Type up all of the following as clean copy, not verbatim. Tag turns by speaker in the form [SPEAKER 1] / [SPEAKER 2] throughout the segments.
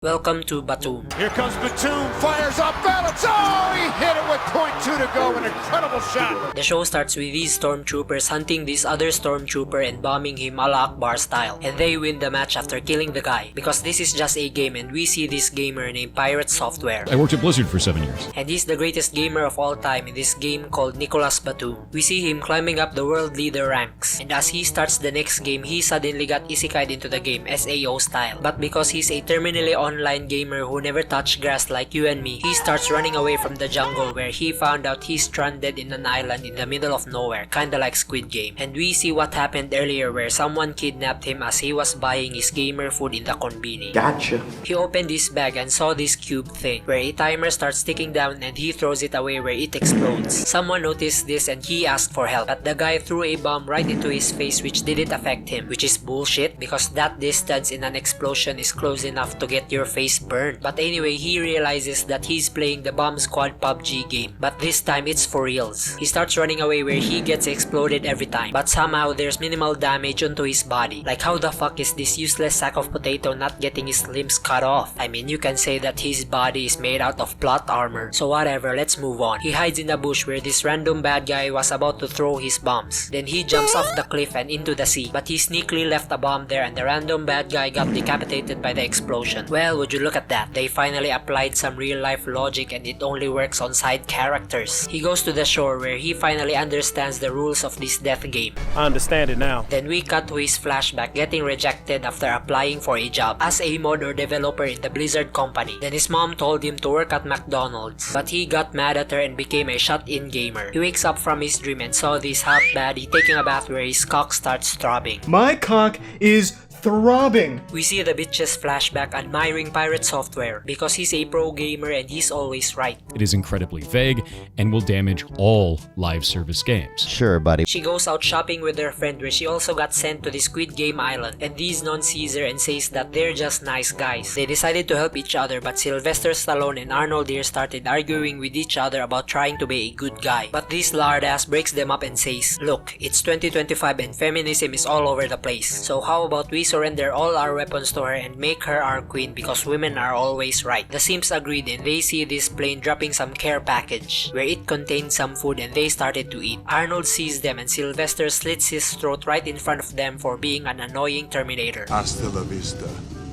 [SPEAKER 1] Welcome to Btooom.
[SPEAKER 2] Here comes Btooom, fires up, balance. Oh, he hit it with .2 to go, an incredible shot.
[SPEAKER 1] The show starts with these stormtroopers hunting this other stormtrooper and bombing him Allah Akbar style. And they win the match after killing the guy. Because this is just a game and we see this gamer named Pirate Software.
[SPEAKER 3] I worked at Blizzard for 7 years.
[SPEAKER 1] And he's the greatest gamer of all time in this game called Nicholas Btooom. We see him climbing up the world leader ranks. And as he starts the next game, he suddenly got isekai'd into the game SAO style. But because he's a terminally online gamer who never touched grass like you and me, he starts running away from the jungle where he found out he's stranded in an island in the middle of nowhere, kinda like Squid Game. And we see what happened earlier where someone kidnapped him as he was buying his gamer food in the konbini.
[SPEAKER 4] Gotcha.
[SPEAKER 1] He opened his bag and saw this cube thing where a timer starts ticking down and he throws it away where it explodes. Someone noticed this and he asked for help, but the guy threw a bomb right into his face which didn't affect him, which is bullshit because that distance in an explosion is close enough to get your face burned. But anyway, he realizes that he's playing the Bomb Squad PUBG game, but this time it's for reals. He starts running away where he gets exploded every time, but somehow there's minimal damage onto his body. Like, how the fuck is this useless sack of potato not getting his limbs cut off? I mean, you can say that his body is made out of plot armor, so whatever, let's move on. He hides in a bush where this random bad guy was about to throw his bombs. Then he jumps off the cliff and into the sea, but he sneakily left a bomb there and the random bad guy got decapitated by the explosion. Well, would you look at that? They finally applied some real life logic and it only works on side characters. He goes to the shore where he finally understands the rules of this death game.
[SPEAKER 2] I understand it now.
[SPEAKER 1] Then we cut to his flashback getting rejected after applying for a job as a mod or developer in the Blizzard company. Then his mom told him to work at McDonald's, but he got mad at her and became a shut-in gamer. He wakes up from his dream and saw this hot baddie taking a bath where his cock starts throbbing.
[SPEAKER 5] My cock is throbbing.
[SPEAKER 1] We see the bitch's flashback admiring Pirate Software because he's a pro gamer and he's always right.
[SPEAKER 3] It is incredibly vague and will damage all live service games.
[SPEAKER 4] Sure, buddy.
[SPEAKER 1] She goes out shopping with her friend where she also got sent to the Squid Game Island, and these non sees her and says that they're just nice guys. They decided to help each other, but Sylvester Stallone and Arnold here started arguing with each other about trying to be a good guy. But this lard ass breaks them up and says, "Look, it's 2025 and feminism is all over the place. So how about we surrender all our weapons to her and make her our queen because women are always right." The Simps agreed and they see this plane dropping some care package where it contained some food and they started to eat. Arnold sees them and Sylvester slits his throat right in front of them for being an annoying Terminator.
[SPEAKER 6] Hasta la vista,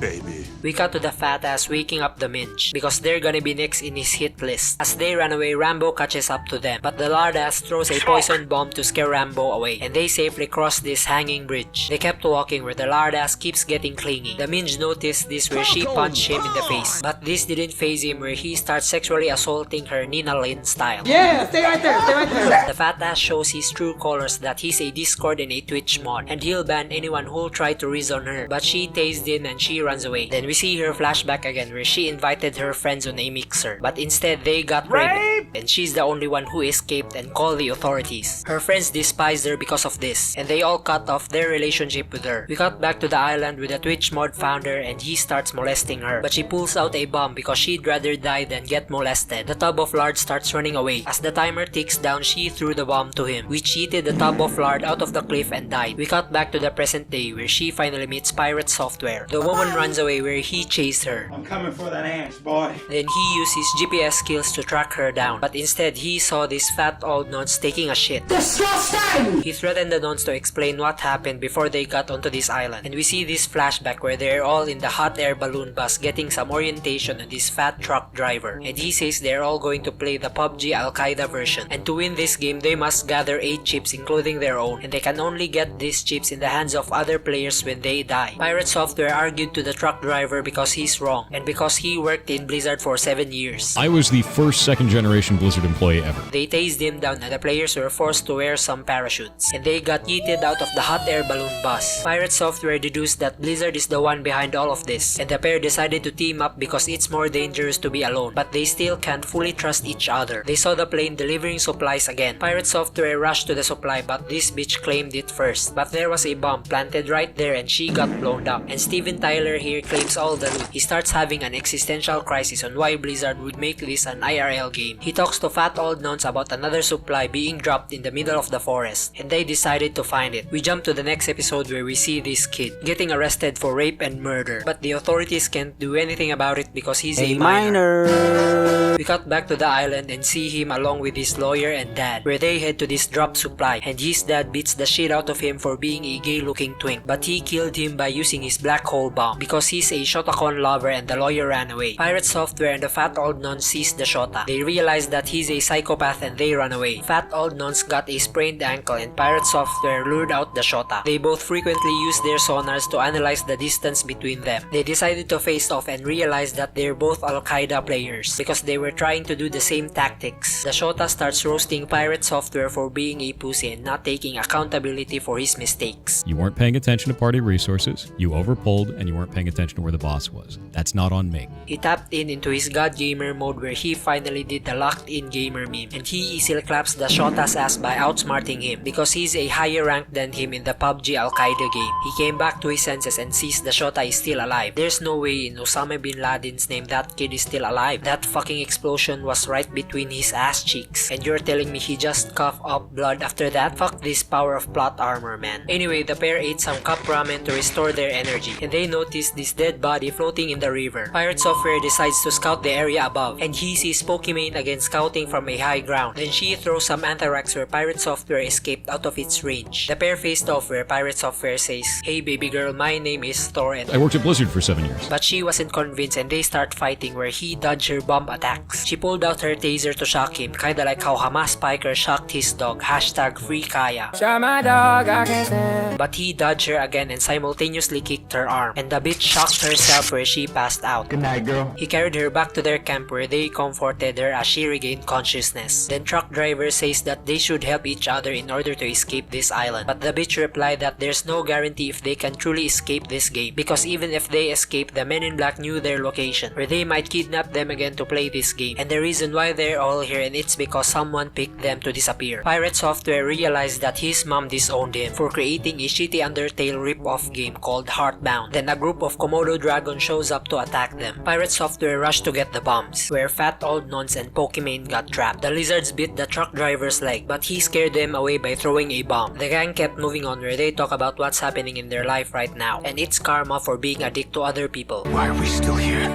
[SPEAKER 6] baby.
[SPEAKER 1] We cut to the fat ass waking up the Minch because they're gonna be next in his hit list. As they run away, Rambo catches up to them, but the lard ass throws a poison bomb to scare Rambo away and they safely cross this hanging bridge. They kept walking where the lard ass keeps getting clingy. The Minch noticed this where she punched him in the face, but this didn't faze him where he starts sexually assaulting her Nina Lynn style.
[SPEAKER 5] Yeah, stay right there, stay right there.
[SPEAKER 1] The fat ass shows his true colors that he's a Discord and a Twitch mod and he'll ban anyone who'll try to reason her, but she tased him and she runs away. Then we see her flashback again where she invited her friends on a mixer, but instead they got raped and she's the only one who escaped and called the authorities. Her friends despised her because of this and they all cut off their relationship with her. We cut back to the island with the Twitch mod founder and he starts molesting her, but she pulls out a bomb because she'd rather die than get molested. The tub of lard starts running away. As the timer ticks down, she threw the bomb to him, which cheated the tub of lard out of the cliff and died. We cut back to the present day where she finally meets Pirate Software. The woman runs away where he chased her.
[SPEAKER 5] I'm coming for that ass, boy.
[SPEAKER 1] Then he used his GPS skills to track her down, but instead he saw these fat old nuns taking a shit. Disgusting! He threatened the nuns to explain what happened before they got onto this island, and we see this flashback where they're all in the hot air balloon bus getting some orientation on this fat truck driver, and he says they're all going to play the PUBG Al-Qaeda version, and to win this game they must gather 8 chips including their own, and they can only get these chips in the hands of other players when they die. Pirate Software argued to the truck driver because he's wrong and because he worked in Blizzard for 7 years.
[SPEAKER 3] I was the first second-generation Blizzard employee ever.
[SPEAKER 1] They tased him down and the players were forced to wear some parachutes, and they got yeeted out of the hot air balloon bus. Pirate Software deduced that Blizzard is the one behind all of this, and the pair decided to team up because it's more dangerous to be alone, but they still can't fully trust each other. They saw the plane delivering supplies again. Pirate Software rushed to the supply, but this bitch claimed it first. But there was a bomb planted right there and she got blown up, and Steven Tyler here claims all the loot. He starts having an existential crisis on why Blizzard would make this an IRL game. He talks to fat old nuns about another supply being dropped in the middle of the forest, and they decided to find it. We jump to the next episode where we see this kid getting arrested for rape and murder, but the authorities can't do anything about it because he's a minor. We cut back to the island and see him along with his lawyer and dad, where they head to this drop supply, and his dad beats the shit out of him for being a gay looking twink, but he killed him by using his black hole bomb because he's a Shotacon lover and the lawyer ran away. Pirate Software and the fat old nun sees the Shota. They realize that he's a psychopath and they run away. Fat old nuns got a sprained ankle and Pirate Software lured out the Shota. They both frequently use their sonars to analyze the distance between them. They decided to face off and realized that they're both Al-Qaeda players because they were trying to do the same tactics. The Shota starts roasting Pirate Software for being a pussy and not taking accountability for his mistakes.
[SPEAKER 3] You weren't paying attention to party resources, you overpulled, and you weren't paying attention to where the boss was. That's not on me.
[SPEAKER 1] He tapped into his God Gamer mode where he finally did the locked-in gamer meme, and he easily claps the Shota's ass by outsmarting him because he's a higher rank than him in the PUBG Al-Qaeda game. He came back to his senses and sees the Shota is still alive. There's no way in Osama bin Laden's name that kid is still alive. That fucking explosion was right between his ass cheeks, and you're telling me he just coughed up blood after that? Fuck this power of plot armor, man. Anyway, the pair ate some cup ramen to restore their energy, and they notice this dead body floating in the river. Pirate Software decides to scout the area above, and he sees Pokimane again scouting from a high ground. Then she throws some anthrax where Pirate Software escaped out of its range. The pair faced off where Pirate Software says, "Hey baby girl, my name is Thor and..."
[SPEAKER 3] I worked at Blizzard for 7 years.
[SPEAKER 1] But she wasn't convinced and they start fighting where he dodged her bomb attacks. She pulled out her taser to shock him, kinda like how Hamas Piker shocked his dog, #FreeKaya. But he dodged her again and simultaneously kicked her arm, and the bitch shocked herself where she passed out.
[SPEAKER 5] Good night, girl.
[SPEAKER 1] He carried her back to their camp where they comforted her as she regained consciousness. Then truck driver says that they should help each other in order to escape this island. But the bitch replied that there's no guarantee if they can truly escape this game, because even if they escape, the men in black knew their location, where they might kidnap them again to play this game. And the reason why they're all here, and it's because someone picked them to disappear. Pirate Software realized that his mom disowned him for creating a shitty Undertale rip-off game called Heartbound. Then a group of Komodo dragons shows up to attack them. Pirate Software rushed to get the bombs, where fat old nuns and Pokimane got trapped. The lizards bit the truck driver's leg, but he scared them away by throwing a bomb. The gang kept moving on where they talk about what's happening in their life right now, and it's karma for being a dick to other people.
[SPEAKER 6] Why are we still here?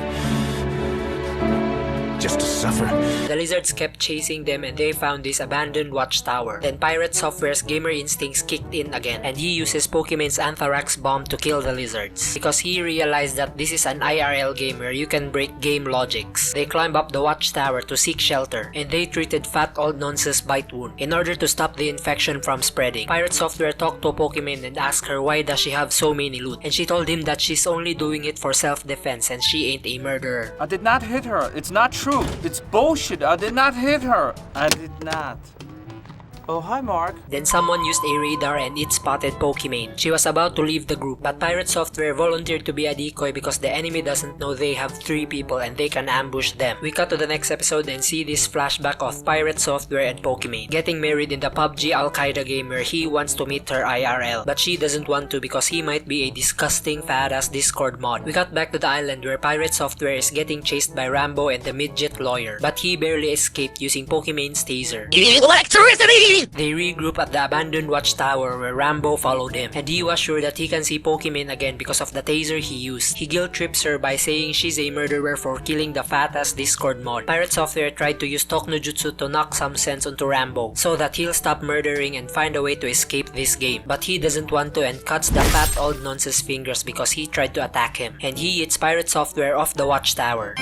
[SPEAKER 6] Just to suffer?
[SPEAKER 1] The lizards kept chasing them and they found this abandoned watchtower. Then Pirate Software's gamer instincts kicked in again, and he uses Pokimane's anthrax bomb to kill the lizards because he realized that this is an IRL game where you can break game logics. They climb up the watchtower to seek shelter, and they treated fat old nonsense bite wound in order to stop the infection from spreading. Pirate Software talked to Pokimane and asked her why does she have so many loot, and she told him that she's only doing it for self-defense and she ain't a murderer.
[SPEAKER 4] I did not hit her. It's not true. It's bullshit. I did not hit her. I did not. Oh, hi, Mark.
[SPEAKER 1] Then someone used a radar and it spotted Pokimane. She was about to leave the group, but Pirate Software volunteered to be a decoy because the enemy doesn't know they have 3 people and they can ambush them. We cut to the next episode and see this flashback of Pirate Software and Pokimane getting married in the PUBG Al-Qaeda game where he wants to meet her IRL, but she doesn't want to because he might be a disgusting fat-ass Discord mod. We cut back to the island where Pirate Software is getting chased by Rambo and the midget lawyer, but he barely escaped using Pokimane's taser.
[SPEAKER 7] Electricity!
[SPEAKER 1] They regroup at the abandoned watchtower where Rambo followed him, and he was sure that he can see Pokimane again because of the taser he used. He guilt trips her by saying she's a murderer for killing the fat-ass Discord mod. Pirate Software tried to use Talk no Jutsu to knock some sense onto Rambo so that he'll stop murdering and find a way to escape this game, but he doesn't want to and cuts the fat old nonsense fingers because he tried to attack him, and he hits Pirate Software off the watchtower.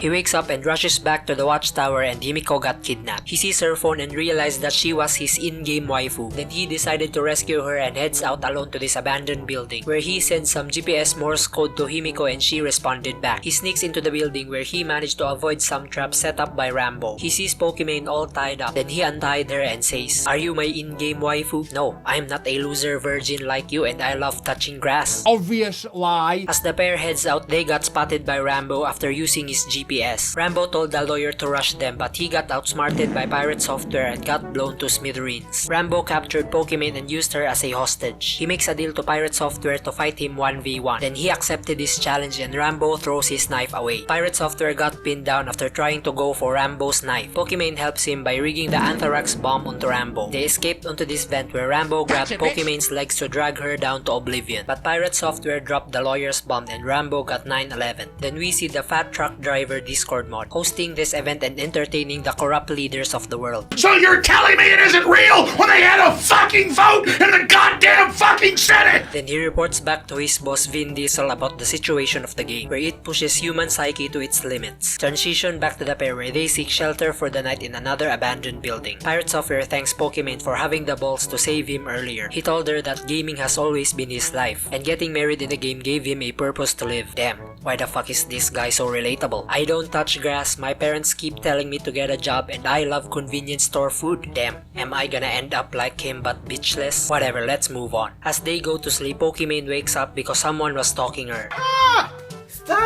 [SPEAKER 1] He wakes up and rushes back to the watchtower and Himiko got kidnapped. He sees her phone and realized that she was his in-game waifu. Then he decided to rescue her and heads out alone to this abandoned building where he sends some GPS Morse code to Himiko and she responded back. He sneaks into the building where he managed to avoid some traps set up by Rambo. He sees Pokimane all tied up. Then he untied her and says, "Are you my in-game waifu? No, I'm not a loser virgin like you and I love touching grass."
[SPEAKER 2] Obvious lie.
[SPEAKER 1] As the pair heads out, they got spotted by Rambo after using his GPS UPS. Rambo told the lawyer to rush them, but he got outsmarted by pirate software and got blown to smithereens. Rambo captured Pokimane and used her as a hostage. He makes a deal to pirate software to fight him 1v1. Then he accepted his challenge and Rambo throws his knife away. Pirate software got pinned down after trying to go for Rambo's knife. Pokimane helps him by rigging the anthrax bomb onto Rambo. They escaped onto this vent where Rambo grabbed Pokimane's legs to drag her down to oblivion. But pirate software dropped the lawyer's bomb and Rambo got 9/11. Then we see the fat truck driver Discord mod hosting this event and entertaining the corrupt leaders of the world.
[SPEAKER 2] So you're telling me it isn't real when they had a fucking vote in the goddamn fucking Senate?
[SPEAKER 1] Then he reports back to his boss Vin Diesel about the situation of the game, where it pushes human psyche to its limits. Transition back to the pair where they seek shelter for the night in another abandoned building. Pirate Software thanks Pokimane for having the balls to save him earlier. He told her that gaming has always been his life, and getting married in the game gave him a purpose to live. Damn, why the fuck is this guy so relatable? I don't touch grass, my parents keep telling me to get a job, and I love convenience store food. Damn, am I gonna end up like him but bitchless? Whatever, let's move on. As they go to sleep, Pokimane wakes up because someone was stalking her.
[SPEAKER 2] Stop!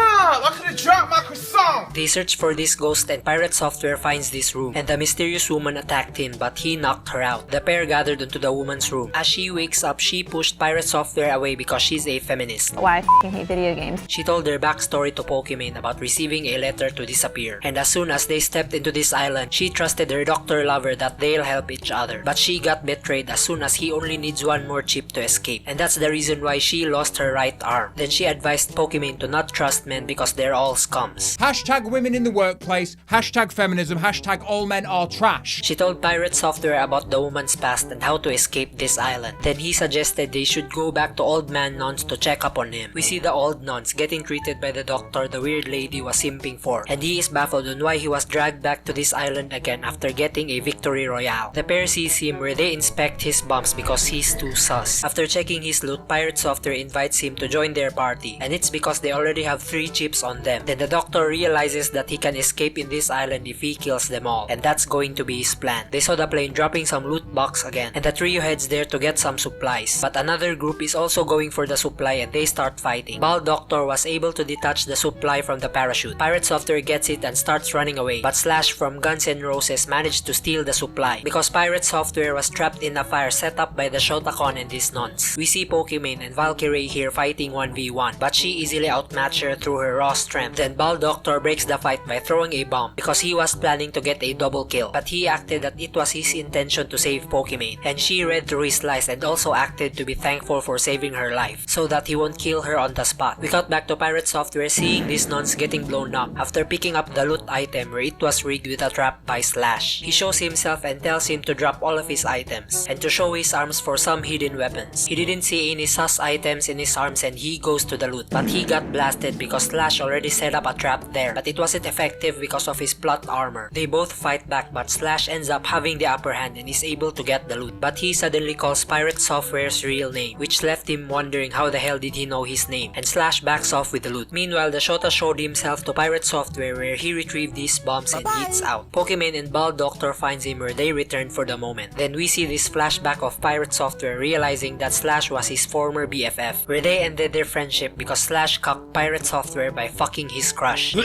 [SPEAKER 2] I could have dropped my croissant!
[SPEAKER 1] They search for this ghost and Pirate Software finds this room, and the mysterious woman attacked him but he knocked her out. The pair gathered into the woman's room. As she wakes up, she pushed Pirate Software away because she's a feminist.
[SPEAKER 7] Why I f***ing hate video games.
[SPEAKER 1] She told their backstory to Pokimane about receiving a letter to disappear, and as soon as they stepped into this island, she trusted her doctor lover that they'll help each other. But she got betrayed as soon as he only needs one more chip to escape, and that's the reason why she lost her right arm. Then she advised Pokimane to not trust men because they're all scums.
[SPEAKER 8] Hashtag women in the workplace, hashtag feminism, hashtag all men are trash.
[SPEAKER 1] She told Pirate Software about the woman's past and how to escape this island. Then he suggested they should go back to Old Man Nons to check up on him. We see the old nuns getting treated by the doctor the weird lady was simping for, and he is baffled on why he was dragged back to this island again after getting a victory royale. The pair sees him where they inspect his bombs because he's too sus. After checking his loot, Pirate Software invites him to join their party, and it's because they already have 3 chips on them. Then the doctor realizes that he can escape in this island if he kills them all, and that's going to be his plan. They saw the plane dropping some loot box again, and the trio heads there to get some supplies. But another group is also going for the supply and they start fighting. Bald Doctor was able to detach the supply from the parachute. Pirate Software gets it and starts running away, but Slash from Guns N' Roses managed to steal the supply because Pirate Software was trapped in a fire set up by the Shotakon and his nuns. We see Pokimane and Valkyrie here fighting 1v1, but she easily outmatched her through her raw strength. Then Bald Doctor breaks the fight by throwing a bomb because he was planning to get a double kill, but he acted that it was his intention to save Pokimane, and she read through his lies and also acted to be thankful for saving her life so that he won't kill her on the spot. We cut back to Pirate Software seeing these nuns getting blown up after picking up the loot item where it was rigged with a trap by Slash. He shows himself and tells him to drop all of his items and to show his arms for some hidden weapons. He didn't see any sus items in his arms and he goes to the loot, but he got blasted because Slash already set up a trap there, but it wasn't effective because of his plot armor. They both fight back, but Slash ends up having the upper hand and is able to get the loot, but he suddenly calls Pirate Software's real name, which left him wondering how the hell did he know his name, and Slash backs off with the loot. Meanwhile, the Shota showed himself to Pirate Software where he retrieved these bombs and gets out. Pokimane and Bald Doctor finds him where they return for the moment. Then we see this flashback of Pirate Software realizing that Slash was his former BFF, where they ended their friendship because Slash cucked Pirate Software by fucking his crush.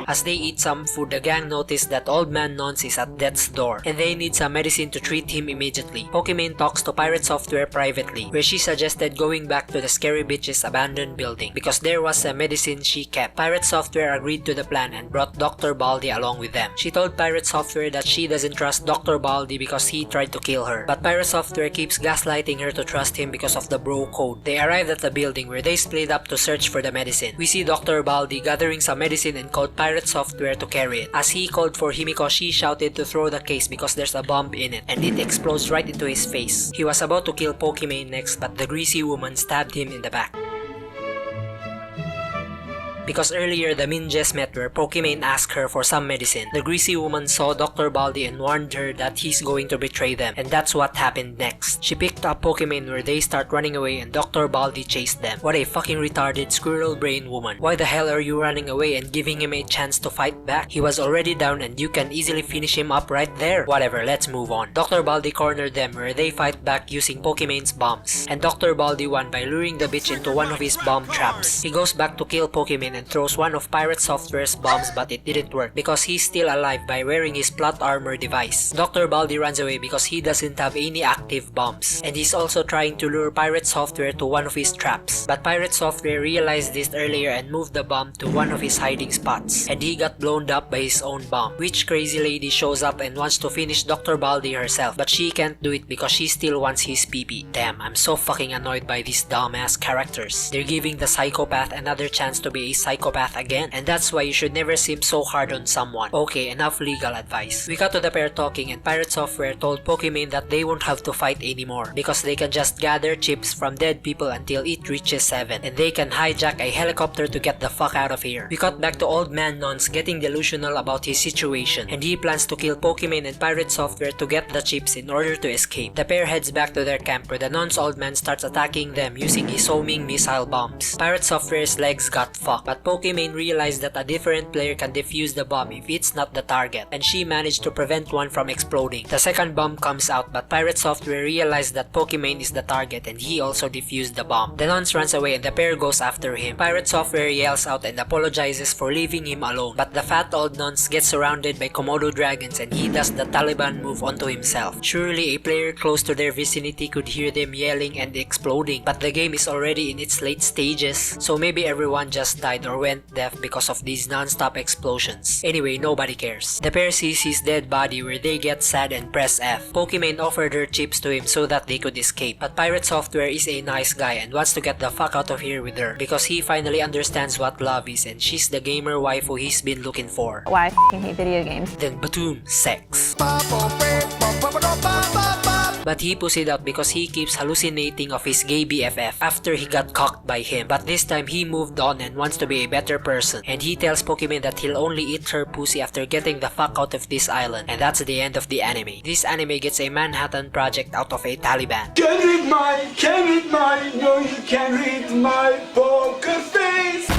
[SPEAKER 1] As they eat some food, the gang notice that Old Man Nons is at death's door, and they need some medicine to treat him immediately. Pokimane talks to Pirate Software privately, where she suggested going back to the Scary Bitch's abandoned building because there was a medicine she kept. Pirate Software agreed to the plan and brought Dr. Baldi along with them. She told Pirate Software that she doesn't trust Dr. Baldi because he tried to kill her, but Pirate Software keeps gaslighting her to trust him because of the bro code. They arrived at the building where they split up to search for the medicine. We see Dr. Baldi gathering some medicine and called Pirate Software to carry it. As he called for Himiko, she shouted to throw the case because there's a bomb in it, and it explodes right into his face. He was about to kill Pokimane next, but the greasy woman stabbed him in the back. Because earlier the Minjes met where Pokimane asked her for some medicine. The greasy woman saw Dr. Baldi and warned her that he's going to betray them, and that's what happened next. She picked up Pokimane where they start running away and Dr. Baldi chased them. What a fucking retarded squirrel brain woman. Why the hell are you running away and giving him a chance to fight back? He was already down and you can easily finish him up right there. Whatever, let's move on. Dr. Baldi cornered them where they fight back using Pokimane's bombs, and Dr. Baldi won by luring the bitch into one of his bomb traps. He goes back to kill Pokimane and throws one of Pirate Software's bombs, but it didn't work because he's still alive by wearing his plot armor device. Dr. Baldi runs away because he doesn't have any active bombs, and he's also trying to lure Pirate Software to one of his traps. But Pirate Software realized this earlier and moved the bomb to one of his hiding spots, and he got blown up by his own bomb. Which crazy lady shows up and wants to finish Dr. Baldi herself, but she can't do it because she still wants his PP. Damn, I'm so fucking annoyed by these dumbass characters. They're giving the psychopath another chance to be a psychopath again, and that's why you should never simp so hard on someone. Okay, enough legal advice. We got to the pair talking, and Pirate Software told Pokimane that they won't have to fight anymore because they can just gather chips from dead people until it reaches 7, and they can hijack a helicopter to get the fuck out of here. We cut back to Old Man Nons getting delusional about his situation, and he plans to kill Pokimane and Pirate Software to get the chips in order to escape. The pair heads back to their camp where the Non's old man starts attacking them using his homing missile bombs. Pirate Software's legs got fucked, but Pokimane realized that a different player can defuse the bomb if it's not the target, and she managed to prevent one from exploding. The second bomb comes out, but Pirate Software realized that Pokimane is the target, and he also defused the bomb. The Nons runs away and the pair goes after him. Pirate Software yells out and apologizes for leaving him alone, but the fat old Nons gets surrounded by Komodo dragons and he does the Taliban move onto himself. Surely a player close to their vicinity could hear them yelling and exploding, but the game is already in its late stages, so maybe everyone just died or went deaf because of these non-stop explosions. Anyway, nobody cares. The pair sees his dead body where they get sad and press F. Pokimane offered her chips to him so that they could escape, but Pirate Software is a nice guy and wants to get the fuck out of here with her because he finally understands what love is, and she's the gamer waifu he's been looking for.
[SPEAKER 7] Why I f***ing hate video games.
[SPEAKER 1] Then Btooom, sex. But he pussied out because he keeps hallucinating of his gay BFF after he got cocked by him. But this time he moved on and wants to be a better person, and he tells Pokimane that he'll only eat her pussy after getting the fuck out of this island, and that's the end of the anime. This anime gets a Manhattan Project out of a Taliban.
[SPEAKER 5] Can't read my, no you can't read my poker face.